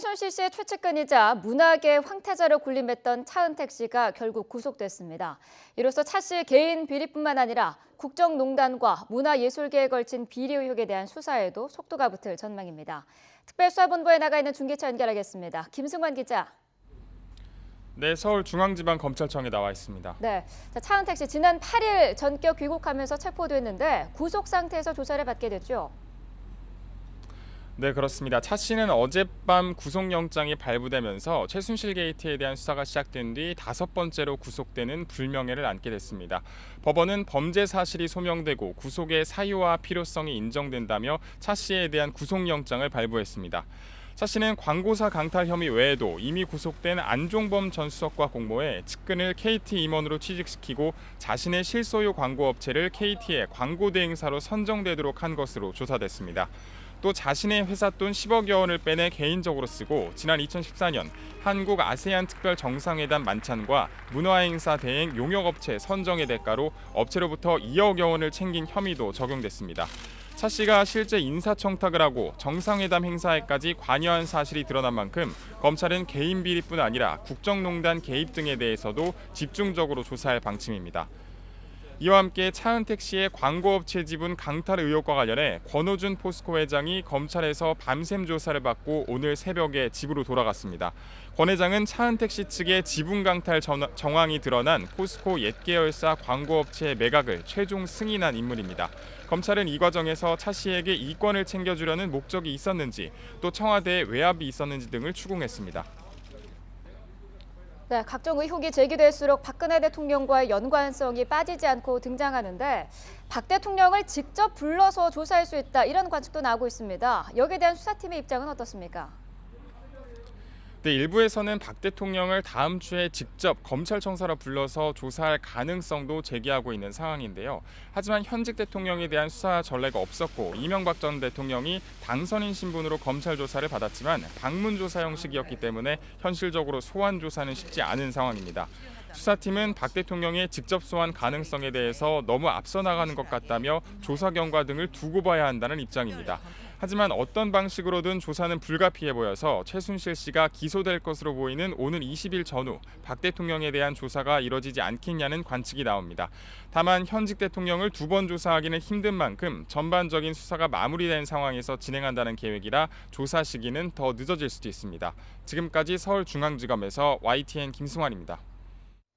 최순실 씨의 최측근이자 문화계 황태자로 군림했던 차은택 씨가 결국 구속됐습니다. 이로써 차 씨의 개인 비리뿐만 아니라 국정농단과 문화예술계에 걸친 비리 의혹에 대한 수사에도 속도가 붙을 전망입니다. 특별수사본부에 나가 있는 중계차 연결하겠습니다. 김승환 기자. 네, 서울중앙지방검찰청에 나와 있습니다. 네, 차은택 씨 지난 8일 전격 귀국하면서 체포됐는데 구속 상태에서 조사를 받게 됐죠. 네, 그렇습니다. 차 씨는 어젯밤 구속영장이 발부되면서 최순실 게이트에 대한 수사가 시작된 뒤 5번째로 구속되는 불명예를 안게 됐습니다. 법원은 범죄 사실이 소명되고 구속의 사유와 필요성이 인정된다며 차 씨에 대한 구속영장을 발부했습니다. 차 씨는 광고사 강탈 혐의 외에도 이미 구속된 안종범 전 수석과 공모해 측근을 KT 임원으로 취직시키고 자신의 실소유 광고업체를 KT의 광고대행사로 선정되도록 한 것으로 조사됐습니다. 또 자신의 회사 돈 10억여 원을 빼내 개인적으로 쓰고 지난 2014년 한국 아세안 특별 정상회담 만찬과 문화행사 대행 용역업체 선정의 대가로 업체로부터 2억여 원을 챙긴 혐의도 적용됐습니다. 차 씨가 실제 인사청탁을 하고 정상회담 행사에까지 관여한 사실이 드러난 만큼 검찰은 개인 비리뿐 아니라 국정농단 개입 등에 대해서도 집중적으로 조사할 방침입니다. 이와 함께 차은택 씨의 광고업체 지분 강탈 의혹과 관련해 권호준 포스코 회장이 검찰에서 밤샘 조사를 받고 오늘 새벽에 집으로 돌아갔습니다. 권 회장은 차은택 씨 측의 지분 강탈 정황이 드러난 포스코 옛계열사 광고업체의 매각을 최종 승인한 인물입니다. 검찰은 이 과정에서 차 씨에게 이권을 챙겨주려는 목적이 있었는지 또 청와대에 외압이 있었는지 등을 추궁했습니다. 네, 각종 의혹이 제기될수록 박근혜 대통령과의 연관성이 빠지지 않고 등장하는데 박 대통령을 직접 불러서 조사할 수 있다 이런 관측도 나오고 있습니다. 여기에 대한 수사팀의 입장은 어떻습니까? 네, 일부에서는 박 대통령을 다음 주에 직접 검찰청사로 불러서 조사할 가능성도 제기하고 있는 상황인데요. 하지만 현직 대통령에 대한 수사 전례가 없었고 이명박 전 대통령이 당선인 신분으로 검찰 조사를 받았지만 방문 조사 형식이었기 때문에 현실적으로 소환 조사는 쉽지 않은 상황입니다. 수사팀은 박 대통령의 직접 소환 가능성에 대해서 너무 앞서 나가는 것 같다며 조사 경과 등을 두고 봐야 한다는 입장입니다. 하지만 어떤 방식으로든 조사는 불가피해 보여서 최순실 씨가 기소될 것으로 보이는 오는 20일 전후 박 대통령에 대한 조사가 이뤄지지 않겠냐는 관측이 나옵니다. 다만 현직 대통령을 2번 조사하기는 힘든 만큼 전반적인 수사가 마무리된 상황에서 진행한다는 계획이라 조사 시기는 더 늦어질 수도 있습니다. 지금까지 서울중앙지검에서 YTN 김승환입니다.